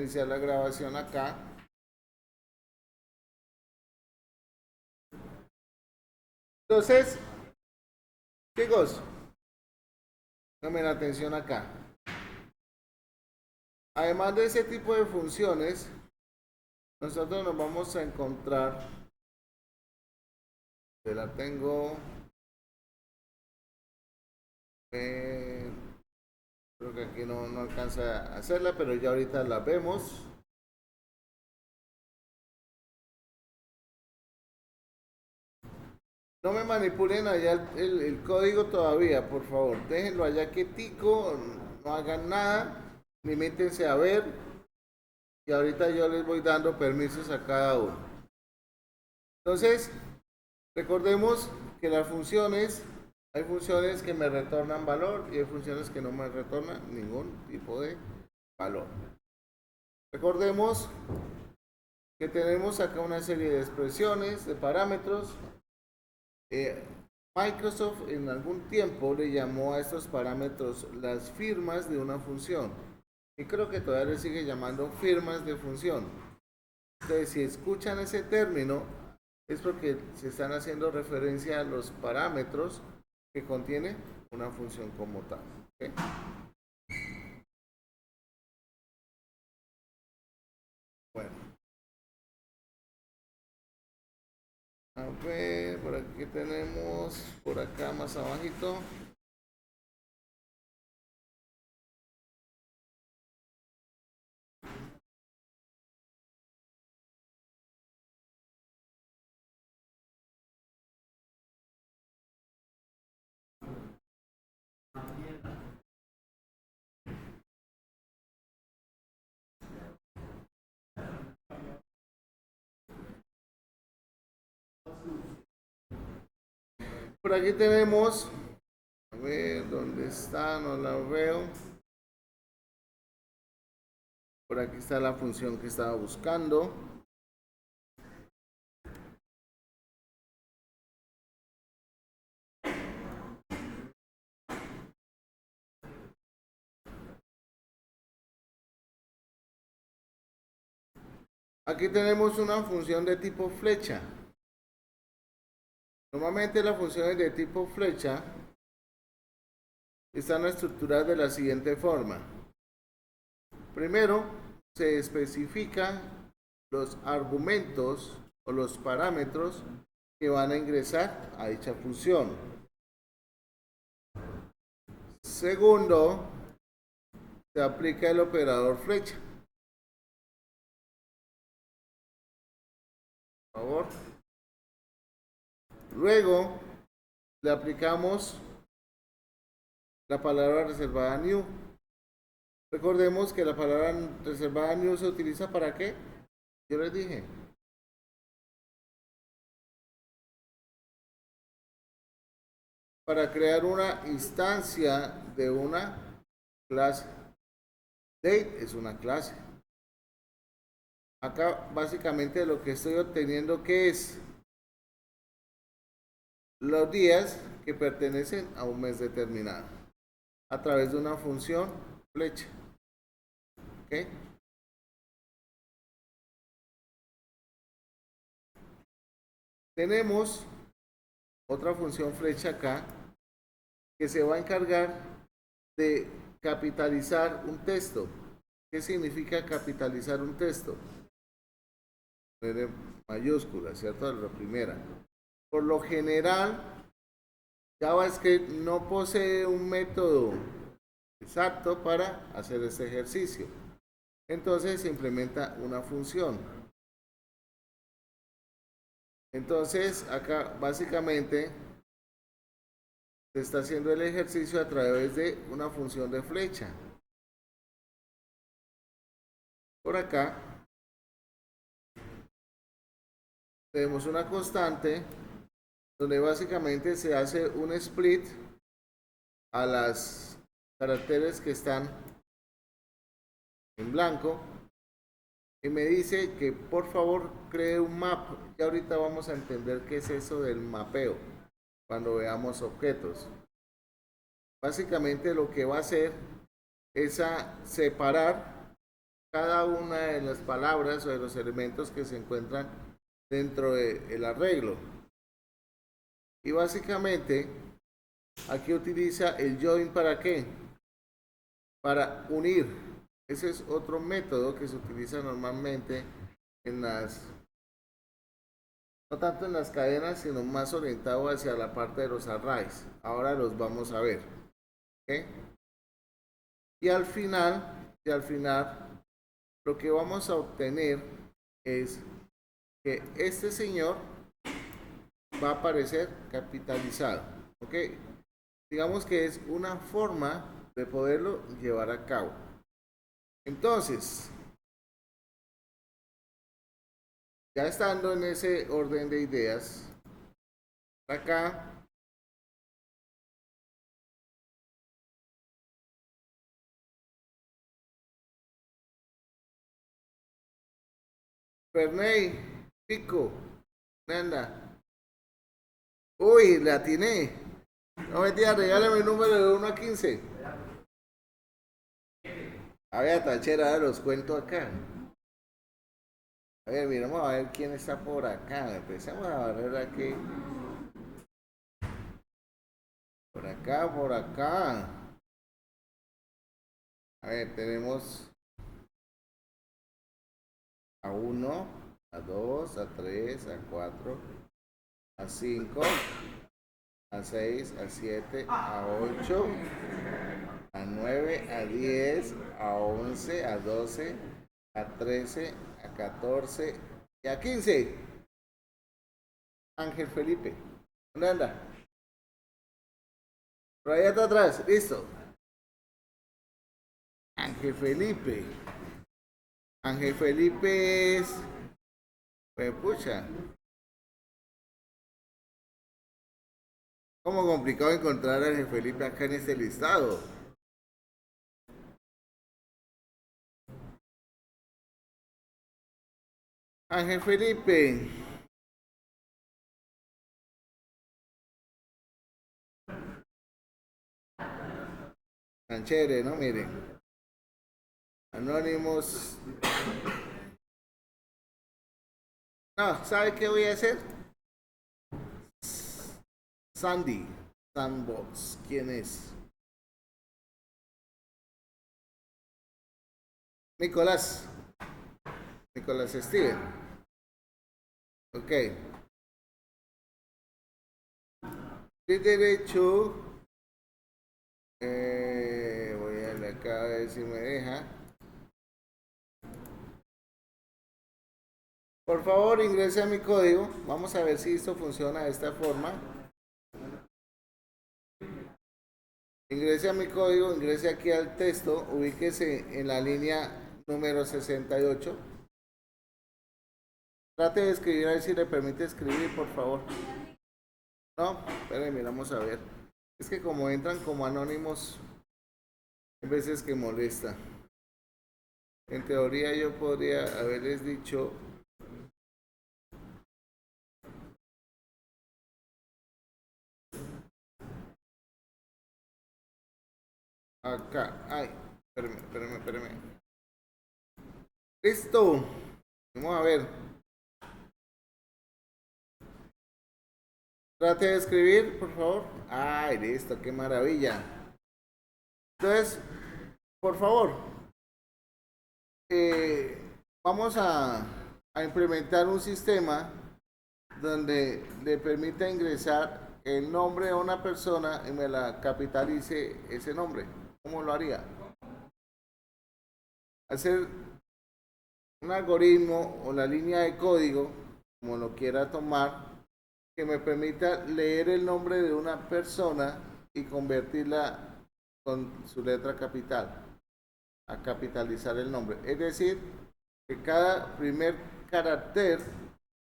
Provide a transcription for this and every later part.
iniciar la grabación acá. Entonces, chicos, tomen atención acá. Además de ese tipo de funciones, nosotros nos vamos a encontrar, que la tengo, creo que aquí no alcanza a hacerla, pero ya ahorita la vemos. No me manipulen allá el código todavía, por favor. Déjenlo allá quietico, no hagan nada, limítense a ver y ahorita yo les voy dando permisos a cada uno. Entonces, recordemos que las funciones, hay funciones que me retornan valor y hay funciones que no me retornan ningún tipo de valor. Recordemos que tenemos acá una serie de expresiones, de parámetros. Microsoft en algún tiempo le llamó a estos parámetros las firmas de una función. Y creo que todavía le sigue llamando firmas de función. Entonces, si escuchan ese término, es porque se están haciendo referencia a los parámetros que contiene una función como tal. ¿Okay? Bueno, a ver, por aquí tenemos, por acá más abajito. Por aquí tenemos, a ver, ¿dónde está? No la veo. Por aquí está la función que estaba buscando. Aquí tenemos una función de tipo flecha. Normalmente las funciones de tipo flecha están estructuradas de la siguiente forma. Primero, se especifican los argumentos o los parámetros que van a ingresar a dicha función. Segundo, se aplica el operador flecha. Por favor. Luego, le aplicamos la palabra reservada new. Recordemos que la palabra reservada new se utiliza para qué. Yo les dije. Para crear una instancia de una clase. Date es una clase. Acá básicamente lo que estoy obteniendo que es los días que pertenecen a un mes determinado a través de una función flecha. ¿Okay? Tenemos otra función flecha acá que se va a encargar de capitalizar un texto. ¿Qué significa capitalizar un texto? Poner en mayúscula, ¿cierto? La primera. Por lo general, JavaScript no posee un método exacto para hacer este ejercicio. Entonces se implementa una función. Entonces acá básicamente se está haciendo el ejercicio a través de una función de flecha. Por acá tenemos una constante donde básicamente se hace un split a las caracteres que están en blanco y me dice que por favor cree un map. Y ahorita vamos a entender qué es eso del mapeo cuando veamos objetos. Básicamente lo que va a hacer es a separar cada una de las palabras o de los elementos que se encuentran dentro del arreglo. Y básicamente, aquí utiliza el join para qué? Para unir. Ese es otro método que se utiliza normalmente en las, no tanto en las cadenas, sino más orientado hacia la parte de los arrays. Ahora los vamos a ver. ¿Okay? Y al final, lo que vamos a obtener es que este señor va a aparecer capitalizado. ¿Ok? Digamos que es una forma de poderlo llevar a cabo. Entonces, ya estando en ese orden de ideas, acá Ferney, Pico, Nanda. Uy, la atiné. No mentira, regálame el número de 1 a 15. A ver, tachera, los cuento acá. A ver, miramos a ver quién está por acá. Empecemos a barrer aquí. Por acá, por acá. A ver, tenemos a 1, a 2, a 3, a 4, a 5, a 6, a 7, a 8, a 9, a 10, a 11, a 12, a 13, a 14 y a 15. Ángel Felipe. ¿Dónde anda? Por allá está atrás. Listo. Ángel Felipe. Ángel Felipe es... Pues pucha. Como complicado encontrar a Ángel Felipe acá en este listado. Ángel Felipe. Tan chévere, ¿no? Miren. Anónimos. No, ¿sabe qué voy a hacer? Sandy. Sandbox. ¿Quién es? Nicolás. Nicolás Steven. Ok. De derecho. Voy a darle acá a ver si me deja. Por favor, ingrese a mi código. Vamos a ver si esto funciona de esta forma. Ingrese a mi código, ingrese aquí al texto, ubíquese en la línea número 68. Trate de escribir a ver si le permite escribir, por favor. No, espérenme, vamos a ver. Es que como entran como anónimos, hay veces que molesta. En teoría yo podría haberles dicho acá. Ay, espérenme. Listo. Vamos a ver. Trate de escribir, por favor. Ay, listo, qué maravilla. Entonces, por favor, eh, vamos a implementar un sistema donde le permita ingresar el nombre de una persona y me la capitalice ese nombre. ¿Cómo lo haría? Hacer un algoritmo o la línea de código, como lo quiera tomar, que me permita leer el nombre de una persona y convertirla con su letra capital, a capitalizar el nombre. Es decir, que cada primer carácter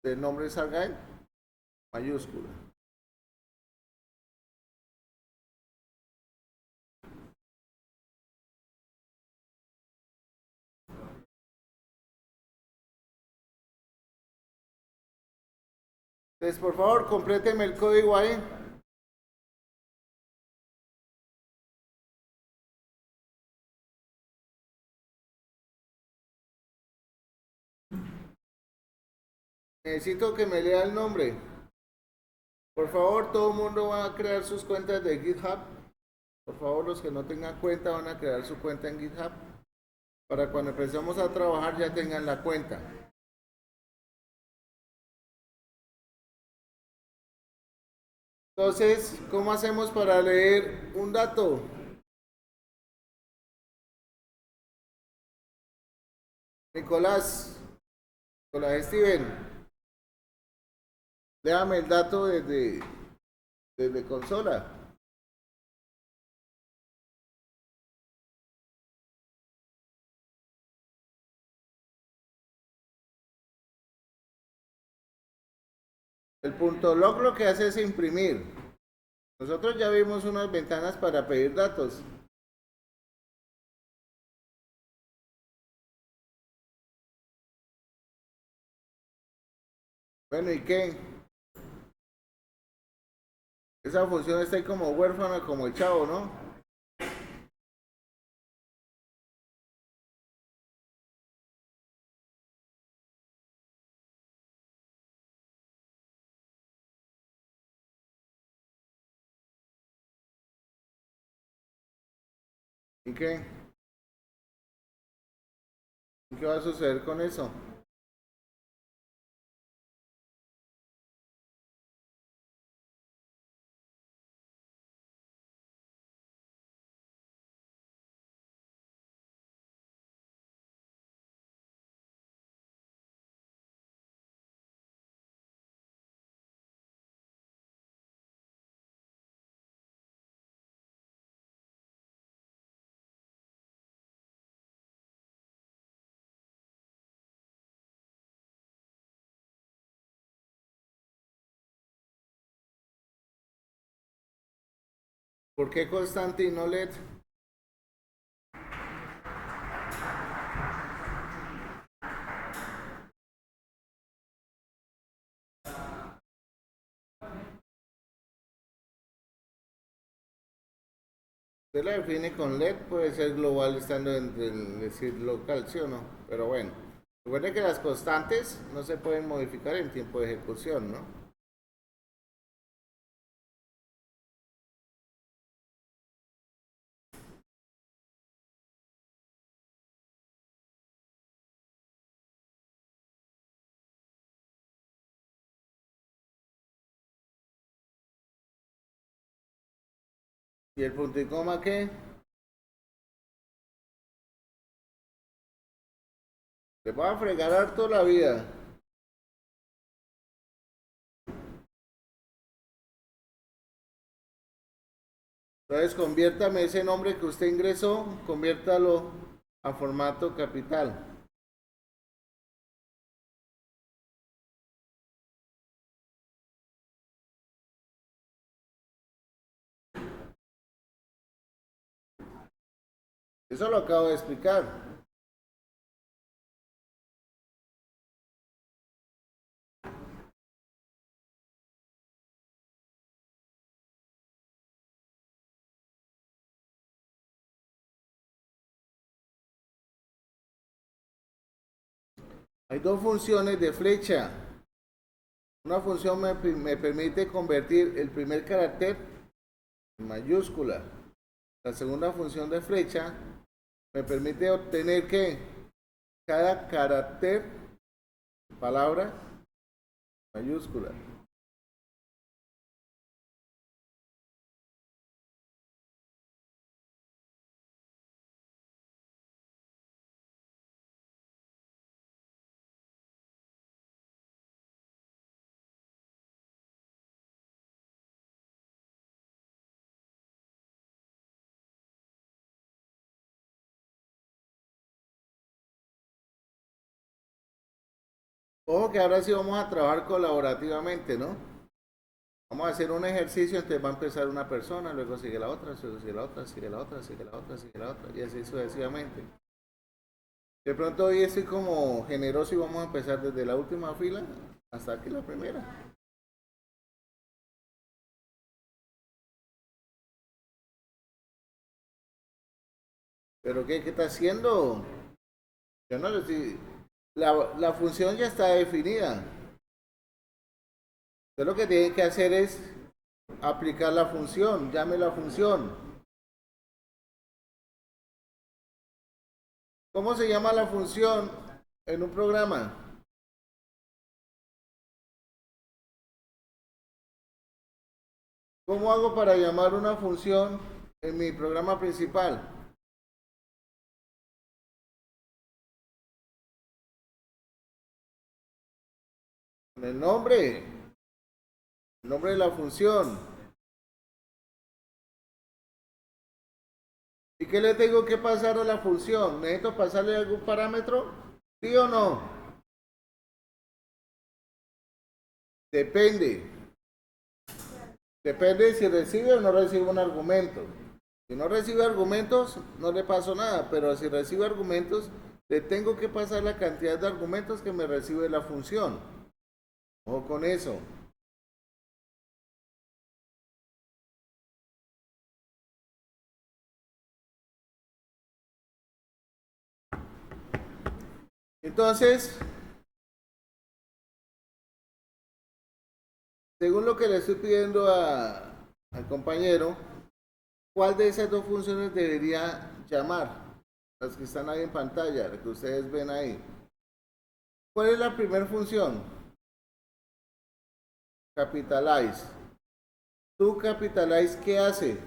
del nombre salga en mayúscula. Entonces, por favor, compléteme el código ahí. Necesito que me lea el nombre. Por favor, todo el mundo va a crear sus cuentas de GitHub. Por favor, los que no tengan cuenta van a crear su cuenta en GitHub. Para cuando empecemos a trabajar ya tengan la cuenta. Entonces, ¿cómo hacemos para leer un dato? Nicolás, Nicolás Steven, déjame el dato desde consola. El punto log lo que hace es imprimir. Nosotros ya vimos unas ventanas para pedir datos. Bueno, ¿y qué? Esa función está ahí como huérfana, como el chavo, ¿no? ¿Y qué? ¿Y qué va a suceder con eso? ¿Por qué constante y no LED? Usted la define con LED, puede ser global estando en el decir local, ¿sí o no? Pero bueno, recuerde que las constantes no se pueden modificar en tiempo de ejecución, ¿no? ¿Y el punto y coma qué? Le va a fregar harto la vida. Entonces conviértame ese nombre que usted ingresó, conviértalo a formato capital. Eso lo acabo de explicar. Hay dos funciones de flecha. Una función me permite convertir el primer carácter en mayúscula. La segunda función de flecha me permite obtener que cada carácter, palabra, mayúscula. Ojo que ahora sí vamos a trabajar colaborativamente, ¿no? Vamos a hacer un ejercicio, entonces va a empezar una persona, luego sigue la otra, luego sigue la otra, sigue la otra, sigue la otra, sigue la otra, y así sucesivamente. De pronto hoy estoy como generoso y vamos a empezar desde la última fila hasta aquí la primera. ¿Pero qué está haciendo? Yo no le estoy... La función ya está definida. Usted lo que tiene que hacer es aplicar la función, llame la función. ¿Cómo se llama la función en un programa? ¿Cómo hago para llamar una función en mi programa principal? Con el nombre de la función. ¿Y qué le tengo que pasar a la función? ¿Necesito pasarle algún parámetro? ¿Sí o no? Depende. Depende si recibe o no recibe un argumento. Si no recibe argumentos, no le paso nada, pero si recibe argumentos, le tengo que pasar la cantidad de argumentos que me recibe la función. Ojo con eso. Entonces, según lo que le estoy pidiendo al compañero, ¿cuál de esas dos funciones debería llamar? Las que están ahí en pantalla, las que ustedes ven ahí. ¿Cuál es la primera función? Capitalize. ¿Tú capitalize qué hace?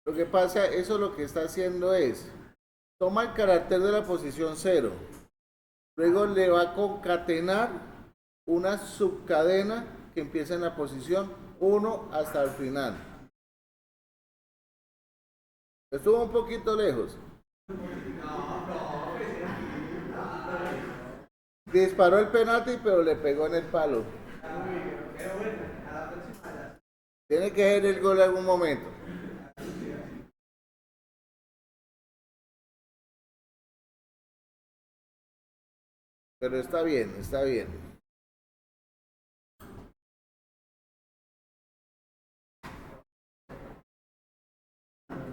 Lo que pasa, eso lo que está haciendo es, toma el carácter de la posición cero, luego le va a concatenar una subcadena que empieza en la posición uno hasta el final. Estuvo un poquito lejos. Disparó el penalti, pero le pegó en el palo. Tiene que ser el gol en algún momento. Pero está bien, está bien.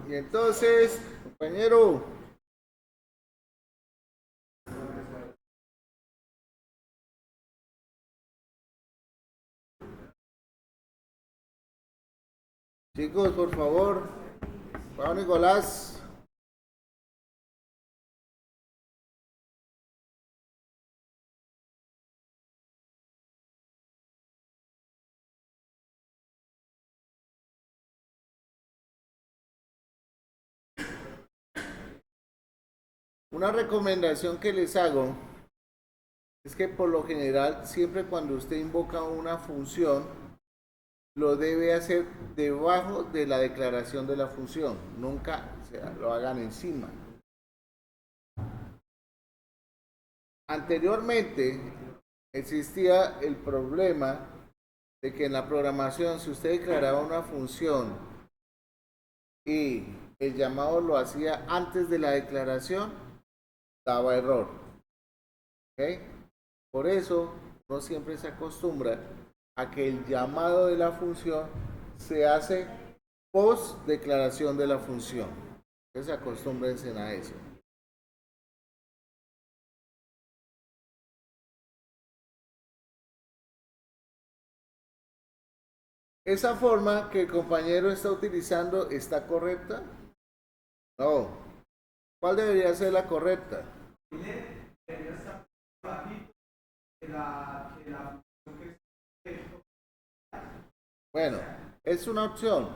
Y entonces, compañero, chicos, por favor, Juan Nicolás, una recomendación que les hago es que por lo general, siempre cuando usted invoca una función, lo debe hacer debajo de la declaración de la función. Nunca lo hagan encima. Anteriormente existía el problema de que en la programación, si usted declaraba una función y el llamado lo hacía antes de la declaración, daba error. ¿Ok? Por eso, no siempre se acostumbra a que el llamado de la función se hace post declaración de la función. Entonces acostúmbrense a eso. ¿Esa forma que el compañero está utilizando está correcta? No. ¿Cuál debería ser la correcta? Bueno, es una opción.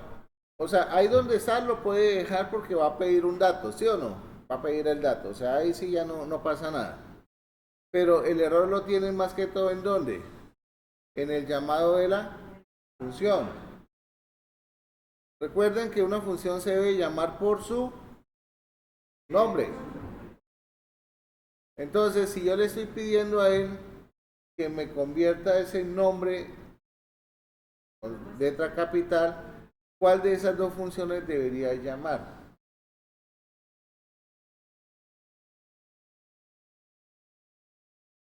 O sea, ahí donde está lo puede dejar porque va a pedir un dato, ¿sí o no? Va a pedir el dato. O sea, ahí sí ya no pasa nada. Pero el error lo tienen más que todo en dónde? En el llamado de la función. Recuerden que una función se debe llamar por su nombre. Entonces, si yo le estoy pidiendo a él que me convierta ese nombre con letra capital, ¿cuál de esas dos funciones debería llamar?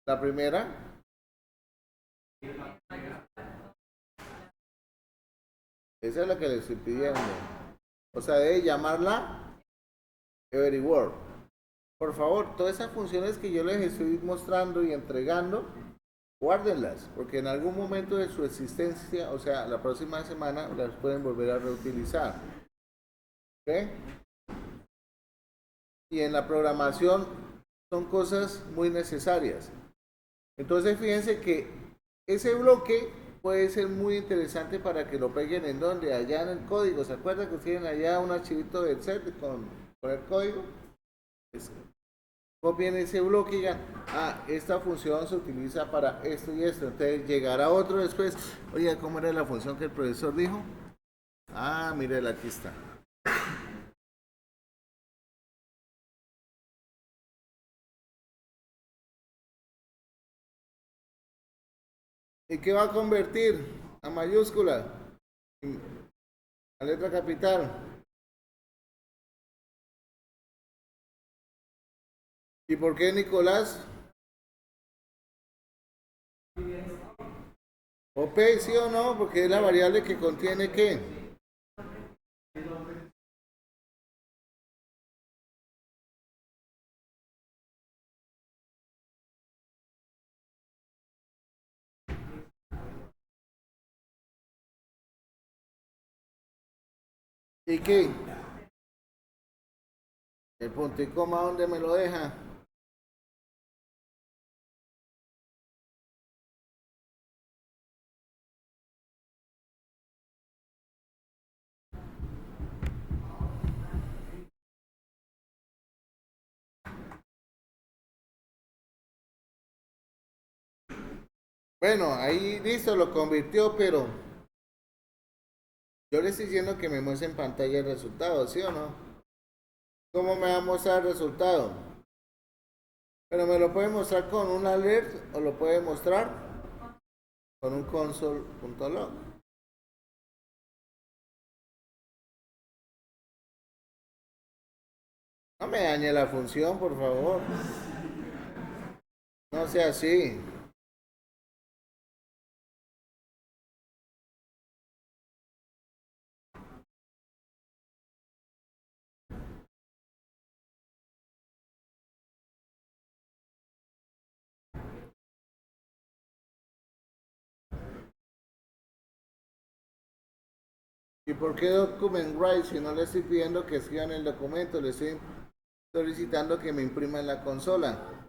La primera, Esa es la que le estoy pidiendo. O sea, debe llamarla Every Word. Por favor, todas esas funciones que yo les estoy mostrando y entregando, guárdenlas, porque en algún momento de su existencia, o sea, la próxima semana, las pueden volver a reutilizar. ¿Ok? Y en la programación son cosas muy necesarias. Entonces, fíjense que ese bloque puede ser muy interesante para que lo peguen en donde, allá en el código. ¿Se acuerdan que tienen allá un archivito de Excel con el código? Es, copien ese bloque y digan, ah, esta función se utiliza para esto y esto. Entonces llegará otro después. Oye, ¿cómo era la función que el profesor dijo? Ah, mire, aquí está. ¿Y qué va a convertir? A mayúscula, a letra capital. ¿Y por qué Nicolás? ¿O P, sí o no? Porque es la variable que contiene qué. ¿Y qué? El punto y coma, ¿dónde me lo deja? Bueno, ahí listo, lo convirtió, pero yo le estoy diciendo que me muestre en pantalla el resultado, ¿sí o no? ¿Cómo me va a mostrar el resultado? Pero me lo puede mostrar con un alert o lo puede mostrar con un console.log. No me dañe la función, por favor. No sea así. ¿Y por qué document write si no le estoy pidiendo que escriban el documento? Le estoy solicitando que me imprima en la consola.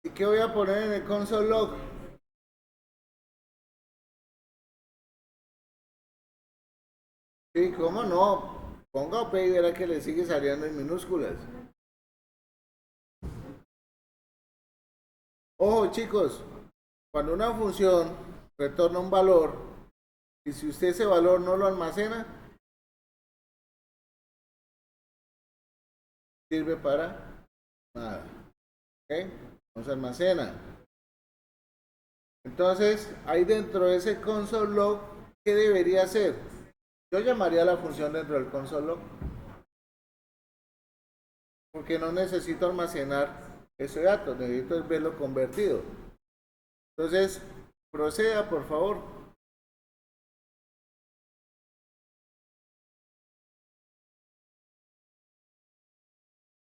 ¿Y qué voy a poner en el console log? Sí, ¿cómo no? Ponga OP y verá que le sigue saliendo en minúsculas. Ojo, chicos, cuando una función retorna un valor y si usted ese valor no lo almacena, sirve para nada. ¿Ok? No se almacena. Entonces, ahí dentro de ese console log, ¿qué debería hacer? Yo llamaría a la función dentro del console log porque no necesito almacenar ese dato, necesito verlo convertido. Entonces, proceda, por favor.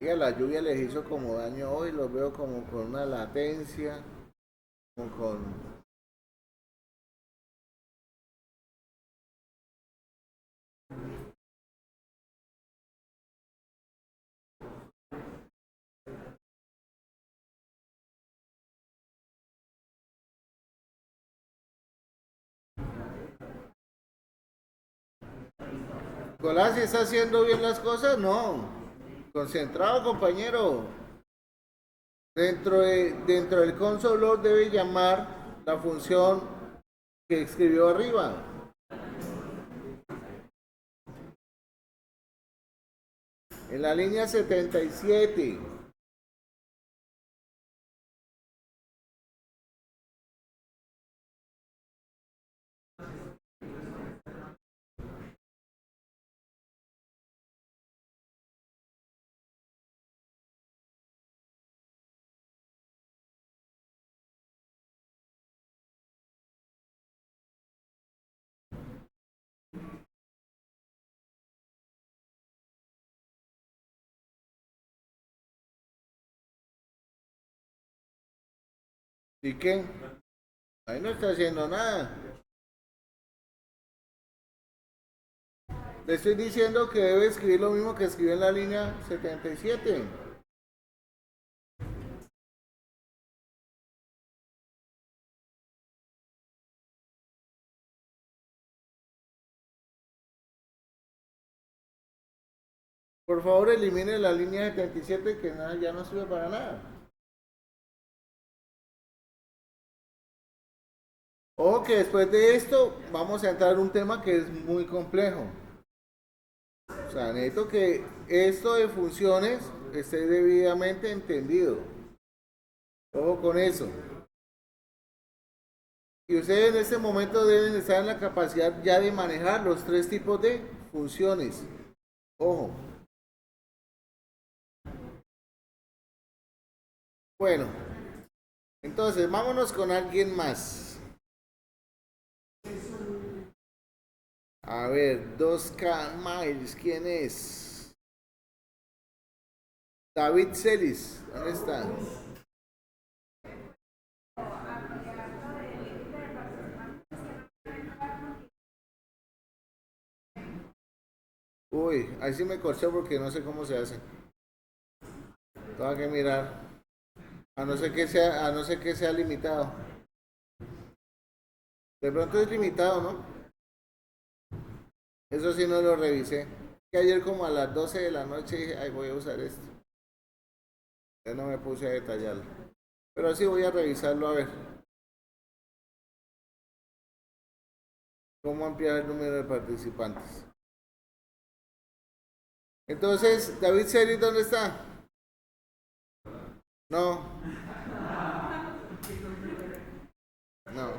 Diga, la lluvia les hizo como daño hoy, los veo como con una latencia, como con... Nicolás, ¿si está haciendo bien las cosas? No. Concentrado, compañero. Dentro del console log debe llamar la función que escribió arriba. En la línea 77. ¿Y qué? Ahí no está haciendo nada. Le estoy diciendo que debe escribir lo mismo que escribió en la línea 77. Por favor, elimine la línea 77 que nada, ya no sirve para nada. O que después de esto vamos a entrar en un tema que es muy complejo. O sea, necesito que esto de funciones esté debidamente entendido. Ojo con eso. Y ustedes en este momento deben estar en la capacidad ya de manejar los tres tipos de funciones. Ojo. Bueno, entonces vámonos con alguien más. A ver, 2K Miles, ¿quién es? David Celis, ¿dónde está? Uy, ahí sí me corché porque no sé cómo se hace. Tengo que mirar. A no ser que sea limitado. De pronto es limitado, ¿no? Eso sí no lo revisé. Que ayer como a las 12 de la noche dije, ay, voy a usar esto. Ya no me puse a detallarlo. Pero sí voy a revisarlo a ver cómo ampliar el número de participantes. Entonces, David Celis, ¿dónde está? No, no.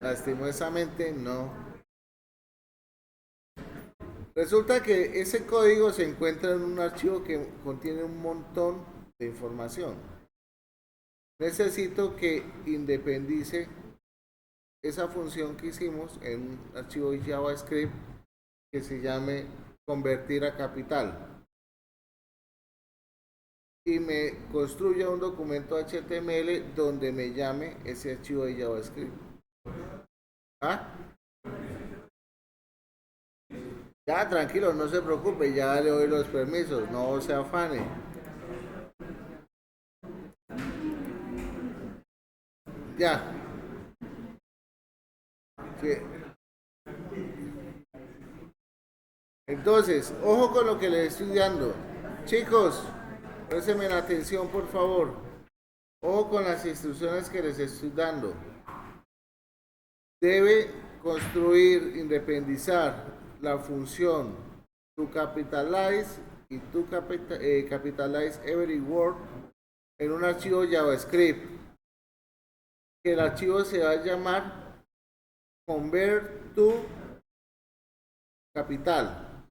Lastimosamente no. Resulta que ese código se encuentra en un archivo que contiene un montón de información. Necesito que independice esa función que hicimos en un archivo JavaScript que se llame convertir a capital y me construya un documento HTML donde me llame ese archivo de JavaScript. ¿Ah? Ya, tranquilo, no se preocupe, ya le doy los permisos, no se afane. Ya. Sí. Entonces, ojo con lo que les estoy dando. Chicos, préstenme la atención, por favor. Ojo con las instrucciones que les estoy dando. Debe construir, independizar la función to capitalize y to capitalize every word en un archivo JavaScript. Que el archivo se va a llamar convert to capital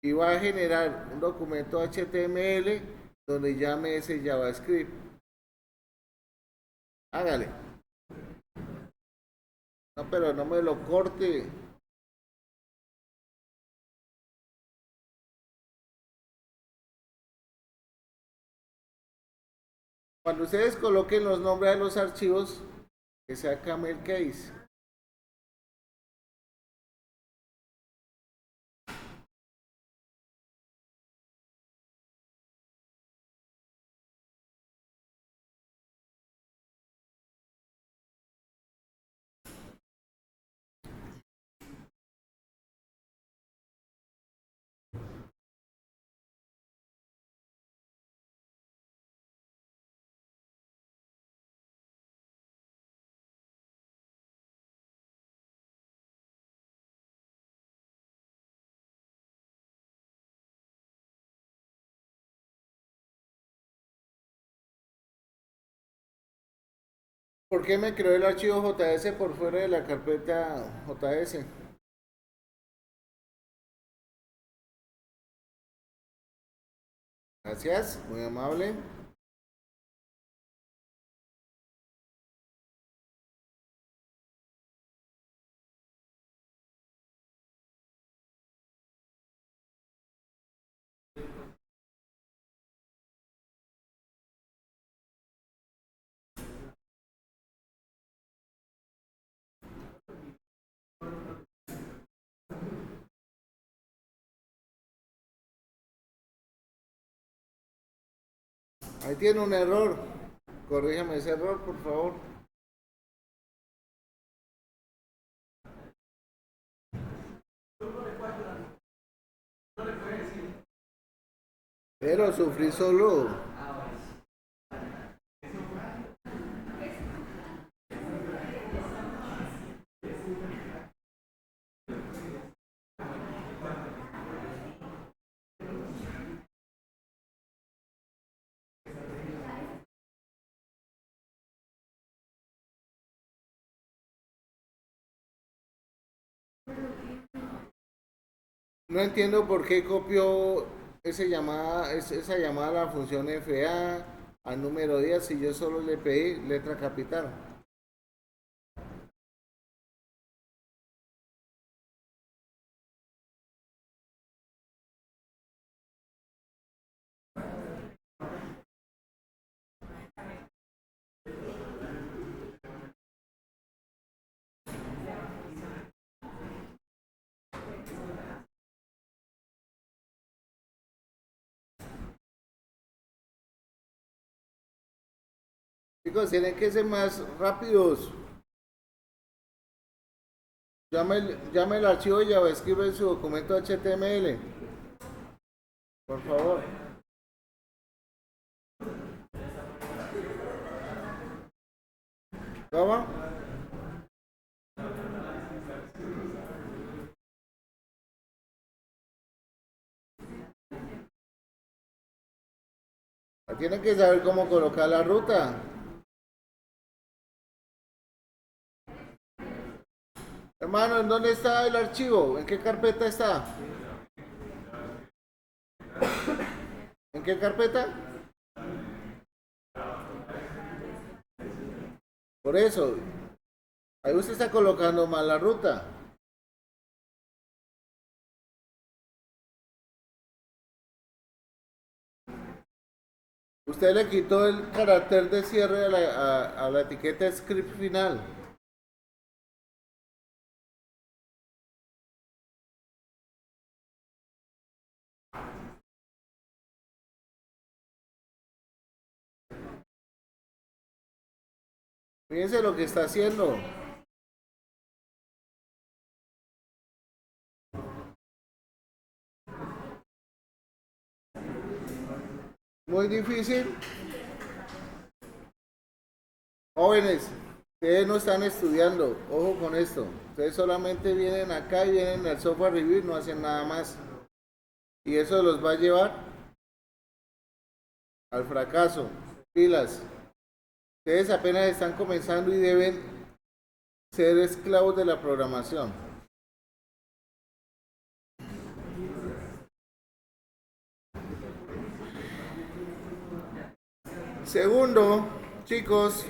y va a generar un documento HTML donde llame ese JavaScript. Hágale. No, pero no me lo corte. Cuando ustedes coloquen los nombres de los archivos, que sea Camel Case. ¿Por qué me creó el archivo JS por fuera de la carpeta JS? Gracias, muy amable. Ahí tiene un error. Corríjame ese error, por favor. Pero sufrí solo. No entiendo por qué copió esa llamada a la función FA al número 10 si yo solo le pedí letra capital. Chicos, tienen que ser más rápidos. Llame el archivo de JavaScript en su documento HTML. Por favor. ¿Cómo? Tienen que saber cómo colocar la ruta. Hermano, ¿en dónde está el archivo? ¿En qué carpeta está? ¿En qué carpeta? Por eso, ahí usted está colocando mal la ruta. Usted le quitó el carácter de cierre a la etiqueta script final. Fíjense lo que está haciendo. Muy difícil. Jóvenes, ustedes no están estudiando. Ojo con esto. Ustedes solamente vienen acá y vienen al software review y no hacen nada más. Y eso los va a llevar al fracaso. Pilas. Ustedes apenas están comenzando y deben ser esclavos de la programación. Segundo, chicos,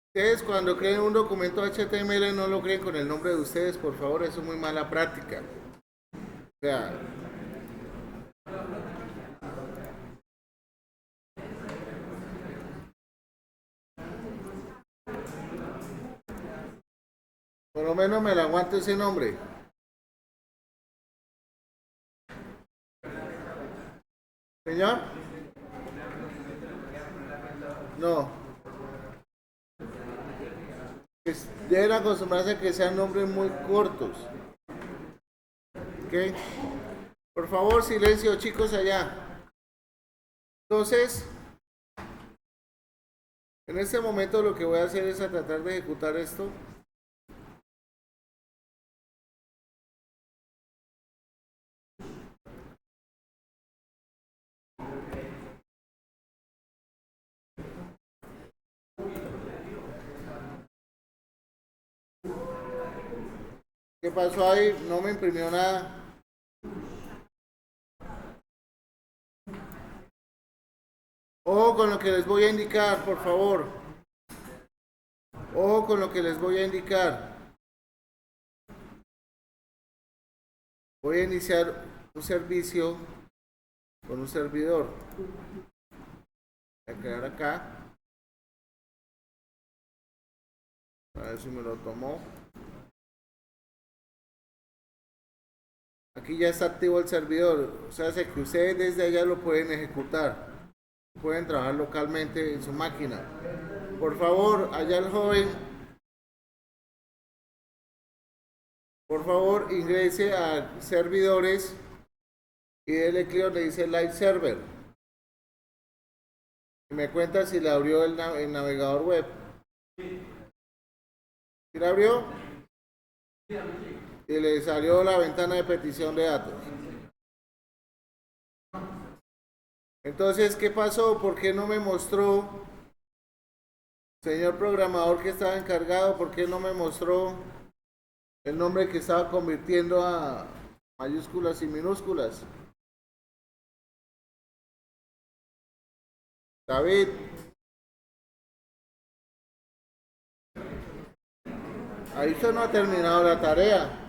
ustedes cuando creen un documento HTML no lo creen con el nombre de ustedes, por favor, eso es muy mala práctica. O sea, por lo menos me la aguanto ese nombre. Señor, no. Deben acostumbrarse a que sean nombres muy cortos. ¿Ok? Por favor, silencio, chicos, allá. Entonces, en este momento lo que voy a hacer es a tratar de ejecutar esto. ¿Qué pasó ahí? No me imprimió nada. Ojo con lo que les voy a indicar, por favor. Ojo con lo que les voy a indicar. Voy a iniciar un servicio con un servidor. Voy a crear acá. A ver si me lo tomó. Aquí ya está activo el servidor. O sea, que ustedes desde allá lo pueden ejecutar. pueden trabajar localmente en su máquina. Por favor, allá el joven, por favor ingrese a servidores y dele clic donde dice Live Server. Y me cuenta si le abrió el navegador web. ¿Sí le abrió? Y le salió la ventana de petición de datos. Entonces, ¿qué pasó? ¿Por qué no me mostró, señor programador que estaba encargado, por qué no me mostró el nombre que estaba convirtiendo a mayúsculas y minúsculas? David, ahí usted no ha terminado la tarea.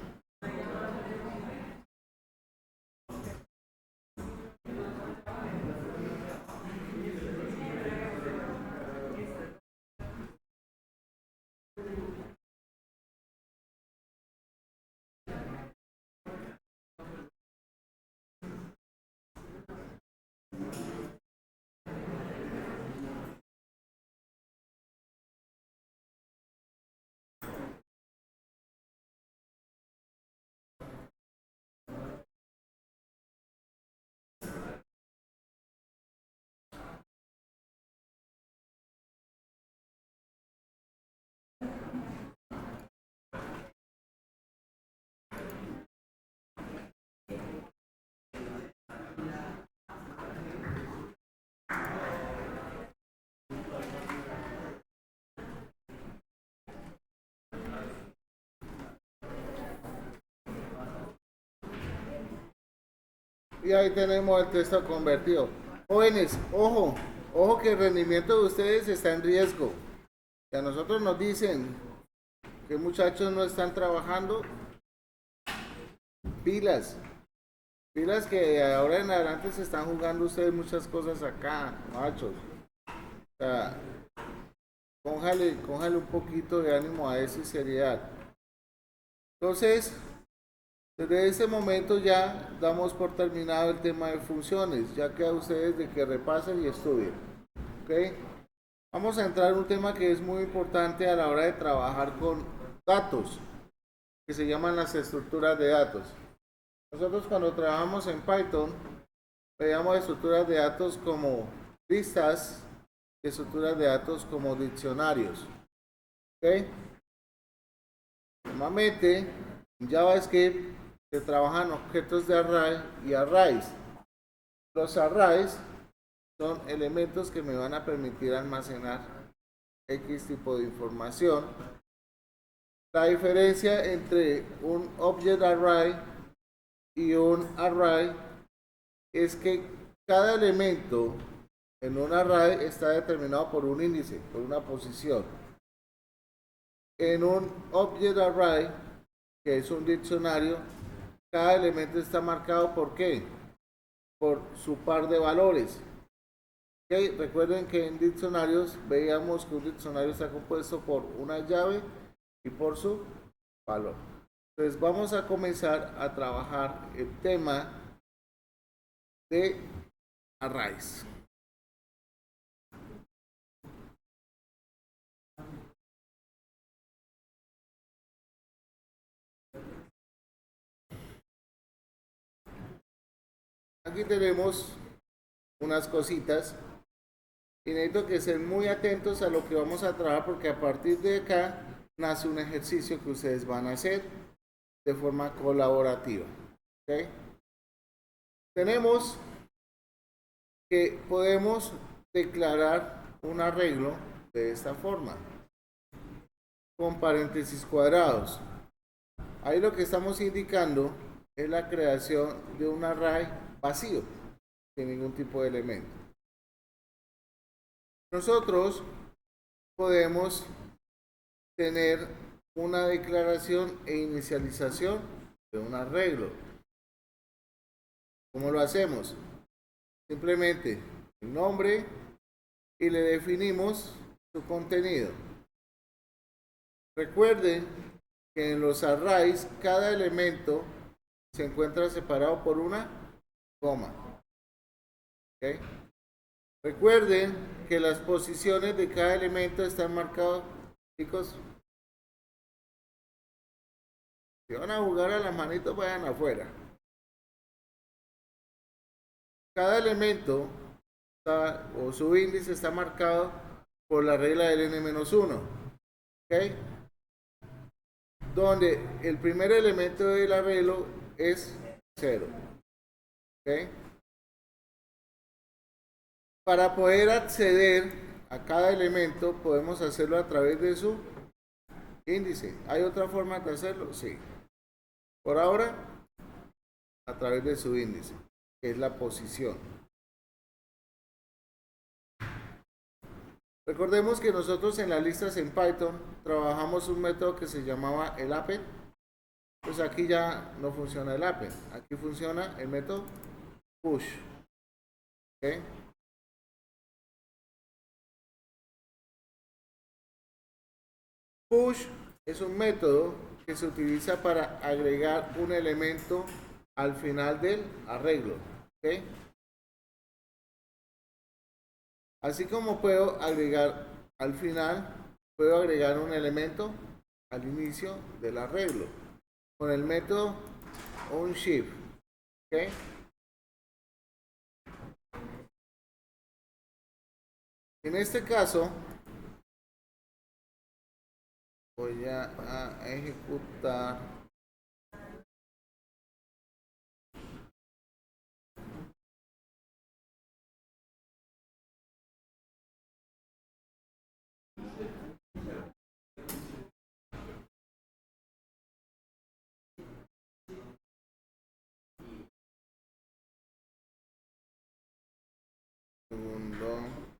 Y ahí tenemos el texto convertido. Jóvenes, ojo, ojo que el rendimiento de ustedes está en riesgo. Si a nosotros nos dicen que muchachos no están trabajando, pilas, pilas que de ahora en adelante se están jugando ustedes muchas cosas acá, machos. O sea, cójale un poquito de ánimo a eso y seriedad. Entonces, desde ese momento ya damos por terminado el tema de funciones, ya queda ustedes de que repasen y estudien. ¿Ok? Vamos a entrar en un tema que es muy importante a la hora de trabajar con datos, que se llaman las estructuras de datos. Nosotros cuando trabajamos en Python, veíamos estructuras de datos como listas, estructuras de datos como diccionarios. ¿Ok? Normalmente en JavaScript se trabajan objetos de array y arrays. Los arrays son elementos que me van a permitir almacenar X tipo de información. La diferencia entre un object array y un array es que cada elemento en un array está determinado por un índice, por una posición. En un object array, que es un diccionario, cada elemento está marcado por ¿qué? Por su par de valores. ¿Okay? Recuerden que en diccionarios veíamos que un diccionario está compuesto por una llave y por su valor. Entonces vamos a comenzar a trabajar el tema de arrays. Aquí tenemos unas cositas y necesito que estén muy atentos a lo que vamos a trabajar porque a partir de acá nace un ejercicio que ustedes van a hacer de forma colaborativa. ¿Okay? Tenemos que podemos declarar un arreglo de esta forma con paréntesis cuadrados. Ahí lo que estamos indicando es la creación de un array vacío, sin ningún tipo de elemento. Nosotros podemos tener una declaración e inicialización de un arreglo. ¿Cómo lo hacemos? Simplemente el nombre y le definimos su contenido. Recuerden que en los arrays cada elemento se encuentra separado por una coma. ¿Okay? Recuerden que las posiciones de cada elemento están marcadas, chicos. Si van a jugar a las manitos, vayan afuera. Cada elemento o su índice está marcado por la regla del n-1, ¿ok? Donde el primer elemento del arreglo es 0, ¿ok? Para poder acceder a cada elemento podemos hacerlo a través de su índice. ¿Hay otra forma de hacerlo? Sí. Por ahora, a través de su índice, que es la posición. Recordemos que nosotros en las listas en Python trabajamos un método que se llamaba el append. Pues aquí ya no funciona el append, aquí funciona el método push. ¿Okay? Push es un método que se utiliza para agregar un elemento al final del arreglo. ¿Okay? Así como puedo agregar al final, puedo agregar un elemento al inicio del arreglo con el método onShift. ¿Okay? En este caso, voy a ejecutar segundo.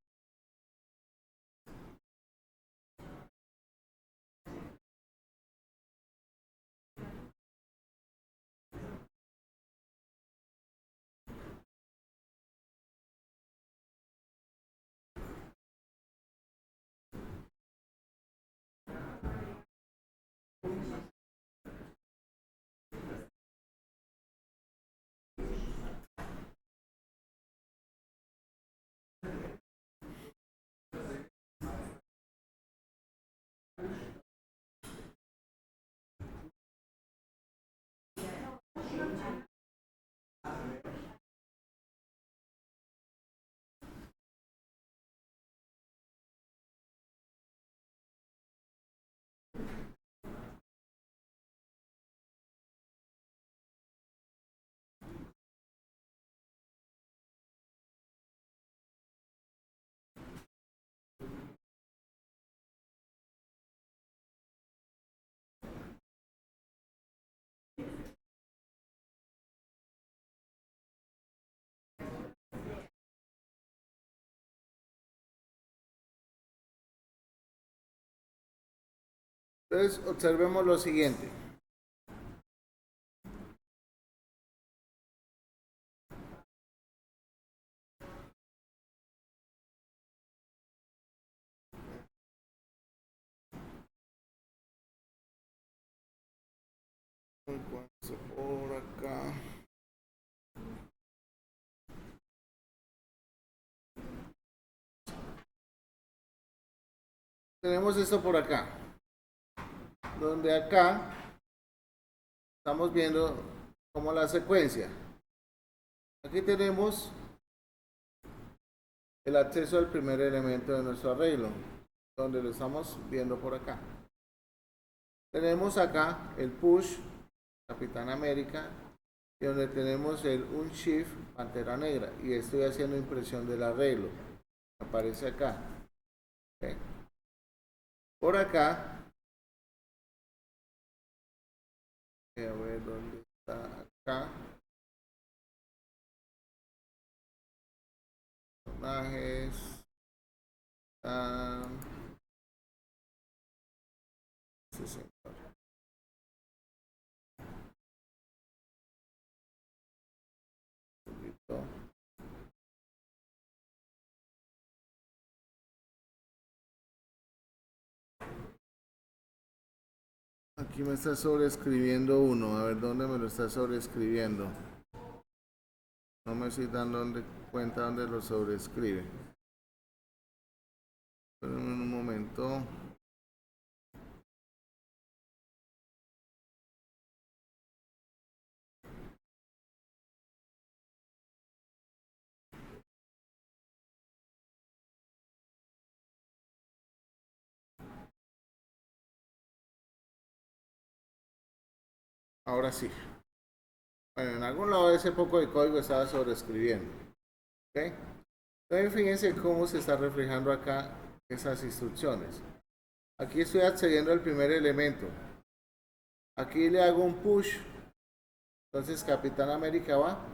Entonces, observemos lo siguiente. Por acá. Tenemos esto por acá. Donde acá estamos viendo como la secuencia. Aquí tenemos el acceso al primer elemento de nuestro arreglo, donde lo estamos viendo por acá. Tenemos acá el push Capitán América y donde tenemos el unshift Pantera Negra y estoy haciendo impresión del arreglo. Aparece acá. ¿Okay? Por acá, a ver dónde está acá. Personajes. Sí, señor. Aquí me está sobreescribiendo uno. A ver dónde me lo está sobreescribiendo. No me estoy dando cuenta dónde lo sobreescribe. Espérenme un momento. Ahora sí. Bueno, en algún lado de ese poco de código estaba sobreescribiendo. ¿Ok? Entonces fíjense cómo se está reflejando acá esas instrucciones. Aquí estoy accediendo al primer elemento. Aquí le hago un push. Entonces Capitán América va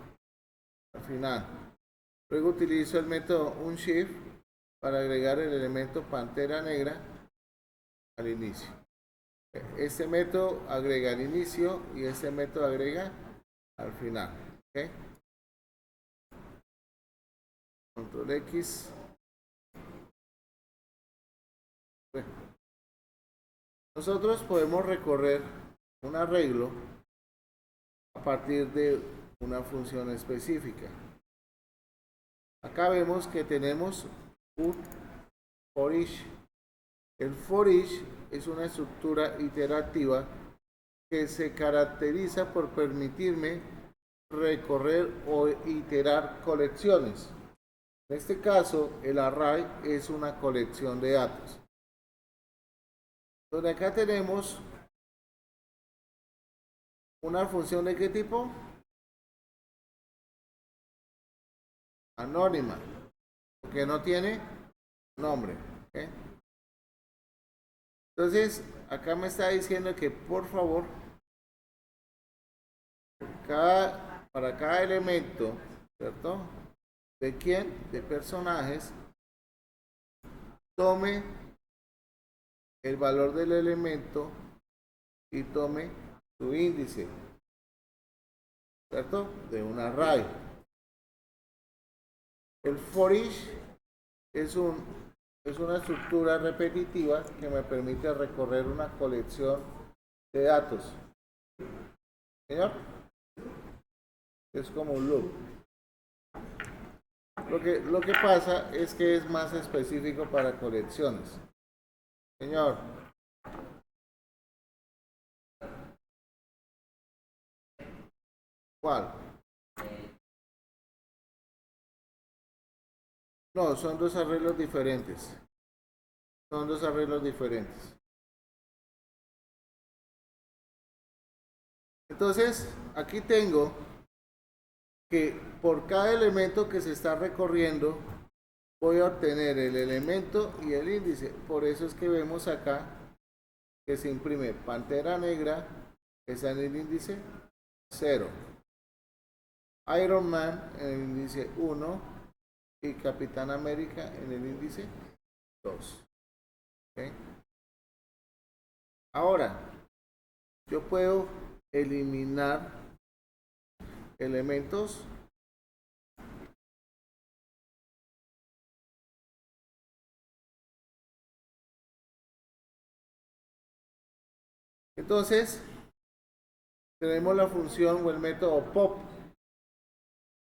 al final. Luego utilizo el método unshift para agregar el elemento Pantera Negra al inicio. Este método agrega al inicio y este método agrega al final. ¿Ok? Control X. Bueno, nosotros podemos recorrer un arreglo a partir de una función específica. Acá vemos que tenemos un for each. El for each es una estructura iterativa que se caracteriza por permitirme recorrer o iterar colecciones. En este caso, el array es una colección de datos. Donde acá tenemos una función de qué tipo? Anónima, porque no tiene nombre. ¿Okay? Entonces, acá me está diciendo que por favor, para cada elemento, ¿cierto? ¿De quién? De personajes, tome el valor del elemento y tome su índice, ¿cierto? De un array. El for each es una estructura repetitiva que me permite recorrer una colección de datos. ¿Señor? Es como un loop. Lo que pasa es que es más específico para colecciones. Señor. ¿Cuál? No, son dos arreglos diferentes. Son dos arreglos diferentes. Entonces, aquí tengo que por cada elemento que se está recorriendo, voy a obtener el elemento y el índice. Por eso es que vemos acá que se imprime Pantera Negra, está en el índice 0. Iron Man en el índice 1 y Capitán América en el índice 2. ¿Okay? Ahora, yo puedo eliminar elementos entonces tenemos la función o el método pop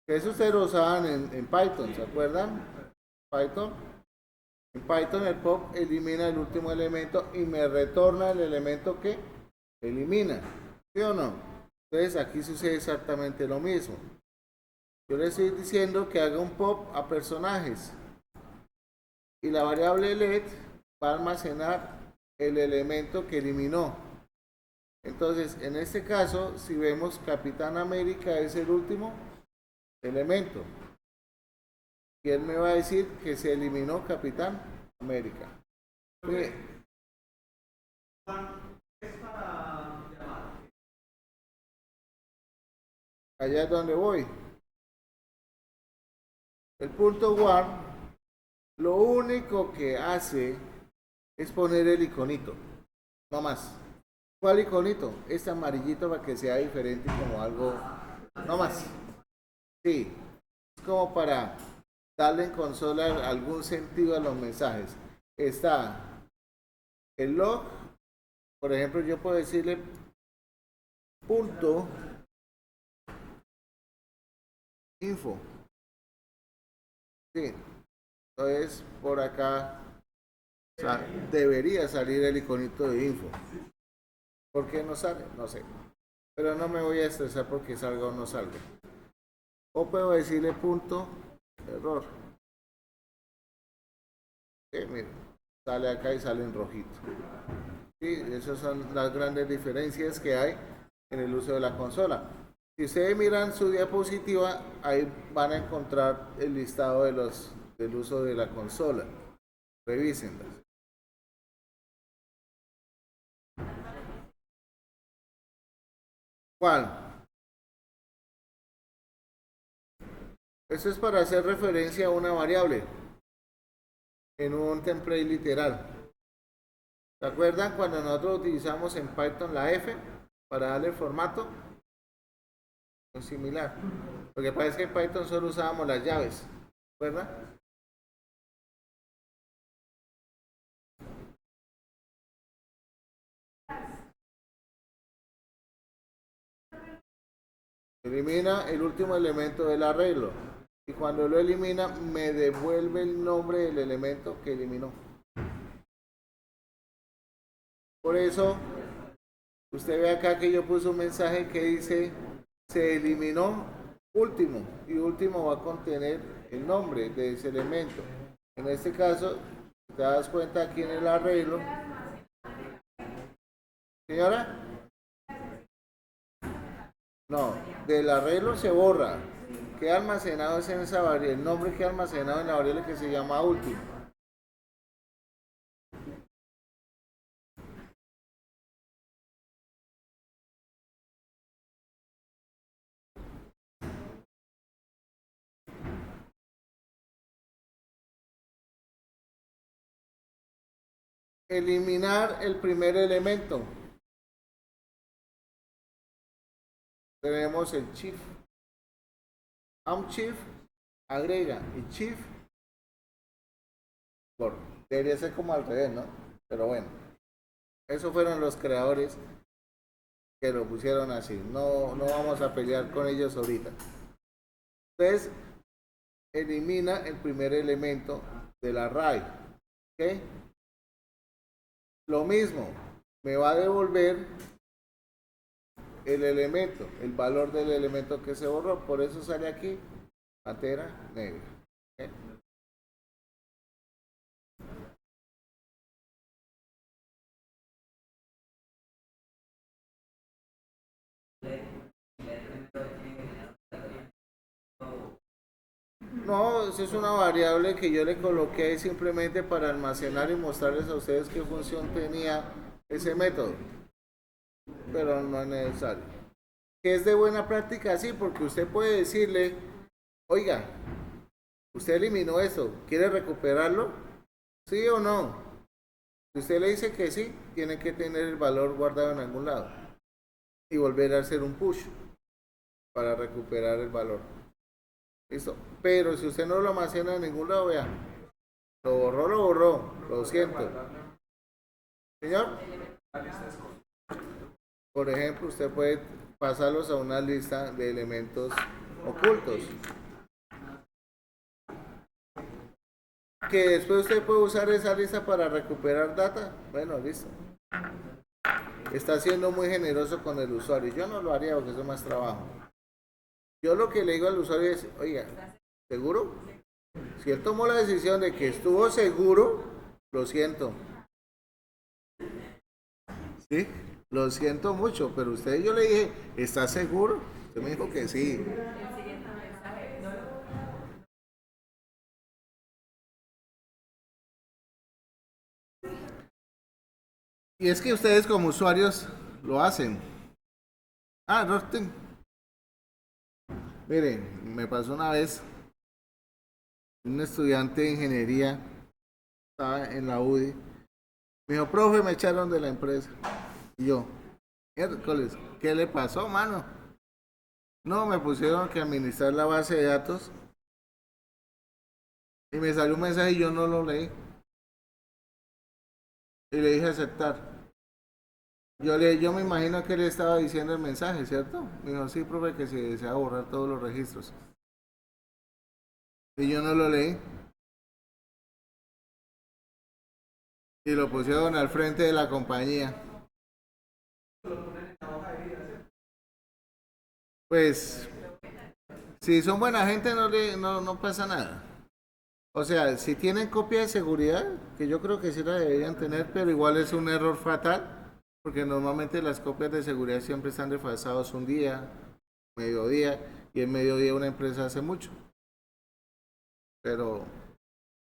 que eso ustedes lo usaban en Python, ¿se acuerdan? Python. En Python el pop elimina el último elemento y me retorna el elemento que elimina, ¿sí o no? Entonces aquí sucede exactamente lo mismo. Yo le estoy diciendo que haga un pop a personajes y la variable let va a almacenar el elemento que eliminó. Entonces, en este caso, si vemos Capitán América es el último elemento. Y él me va a decir que se eliminó Capitán América. Allá es donde voy. El punto one, lo único que hace es poner el iconito. No más. ¿Cuál iconito? Este amarillito para que sea diferente como algo. No más. Sí. Es como para darle en consola algún sentido a los mensajes. Está el log. Por ejemplo, yo puedo decirle punto info. Sí. Entonces, por acá O sea, debería salir el iconito de info. ¿Por qué no sale? No sé. Pero no me voy a estresar porque salga o no salga. O puedo decirle punto error. Miren, sale acá y sale en rojito. Sí, esas son las grandes diferencias que hay en el uso de la consola. Si ustedes miran su diapositiva, ahí van a encontrar el listado del uso de la consola. Revísenlas. ¿Cuál? Eso es para hacer referencia a una variable en un template literal. ¿Se acuerdan cuando nosotros utilizamos en Python la F para darle formato? Es similar. Lo que pasa es que en Python solo usábamos las llaves, ¿verdad? Elimina el último elemento del arreglo. Y cuando lo elimina, me devuelve el nombre del elemento que eliminó. Por eso, usted ve acá que yo puse un mensaje que dice, se eliminó último. Y último va a contener el nombre de ese elemento. En este caso, te das cuenta aquí en el arreglo. Señora, no, del arreglo se borra. Queda almacenado en esa variable, el nombre queda almacenado en la variable que se llama último. Eliminar el primer elemento. Tenemos el chief. Chief agrega y chief borra. Debería ser como al revés, ¿no? Pero bueno, esos fueron los creadores que lo pusieron así. No, no vamos a pelear con ellos ahorita. Entonces, elimina el primer elemento del array. ¿Ok? Lo mismo, me va a devolver el elemento, el valor del elemento que se borró. Por eso sale aquí, pantera negra. ¿Okay? No, eso es una variable que yo le coloqué simplemente para almacenar y mostrarles a ustedes qué función tenía ese método. Pero no es necesario. Que es de buena práctica, sí, porque usted puede decirle, oiga, usted eliminó esto, ¿quiere recuperarlo? ¿Sí o no? Si usted le dice que sí, tiene que tener el valor guardado en algún lado y volver a hacer un push para recuperar el valor. ¿Listo? Pero si usted no lo almacena en ningún lado, vea, lo borró, lo siento. Señor, por ejemplo, usted puede pasarlos a una lista de elementos ocultos. Que después usted puede usar esa lista para recuperar data. Bueno, listo. Está siendo muy generoso con el usuario. Yo no lo haría porque eso es más trabajo. Yo lo que le digo al usuario es, oiga, ¿seguro? Si él tomó la decisión de que estuvo seguro, lo siento. Sí, lo siento mucho, pero usted yo le dije, ¿está seguro? Usted me dijo que sí. Y es que ustedes como usuarios lo hacen. Ah, no, miren, me pasó una vez un estudiante de ingeniería, estaba en la UDI, me dijo, profe, me echaron de la empresa. Y yo, miércoles, ¿qué le pasó, mano? No, me pusieron que administrar la base de datos y me salió un mensaje y yo no lo leí. Y le dije aceptar. Yo me imagino que le estaba diciendo el mensaje, ¿cierto? Me dijo, sí, profe, que se desea borrar todos los registros. Y yo no lo leí. Y lo pusieron al frente de la compañía. Pues, si son buena gente no pasa nada. O sea, si tienen copia de seguridad, que yo creo que sí la deberían tener, pero igual es un error fatal, porque normalmente las copias de seguridad siempre están desfasados un día, mediodía, y en mediodía una empresa hace mucho. Pero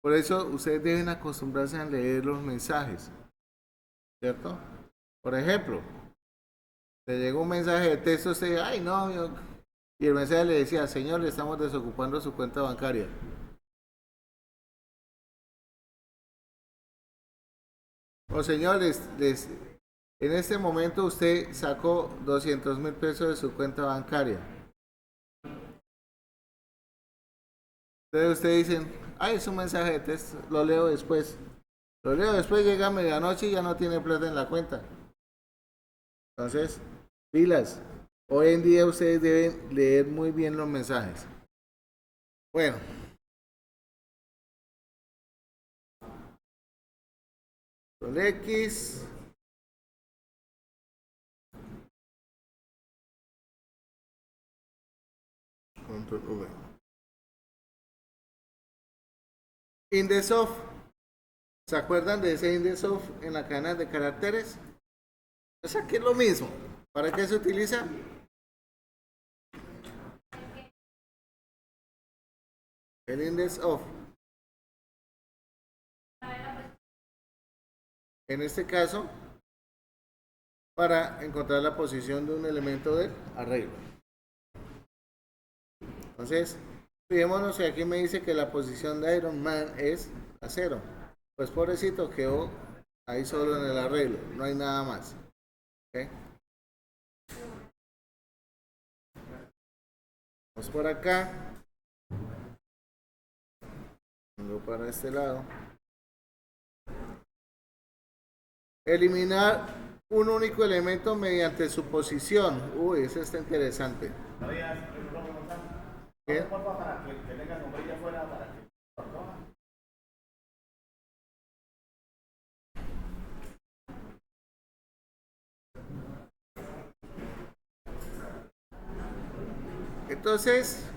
por eso ustedes deben acostumbrarse a leer los mensajes, ¿cierto? Por ejemplo, le llegó un mensaje de texto, usted, ay no, y el mensaje le decía, señor, le estamos desocupando su cuenta bancaria. O señores, en este momento usted sacó 200.000 pesos de su cuenta bancaria. Entonces ustedes dicen, ay, es un mensaje de texto, lo leo después. Lo leo después, llega a medianoche y ya no tiene plata en la cuenta. Entonces, pilas. Hoy en día ustedes deben leer muy bien los mensajes. Bueno, con X, control V. Index of. ¿Se acuerdan de ese index of en la cadena de caracteres? O sea que es lo mismo. ¿Para qué se utiliza? El index of. En este caso, para encontrar la posición de un elemento del arreglo. Entonces, fijémonos que aquí me dice que la posición de Iron Man es a 0. Pues pobrecito quedó ahí solo en el arreglo, no hay nada más. ¿Okay? Vamos por acá. Vengo para este lado. Eliminar un único elemento mediante su posición. Uy, eso está interesante. ¿Qué? Entonces,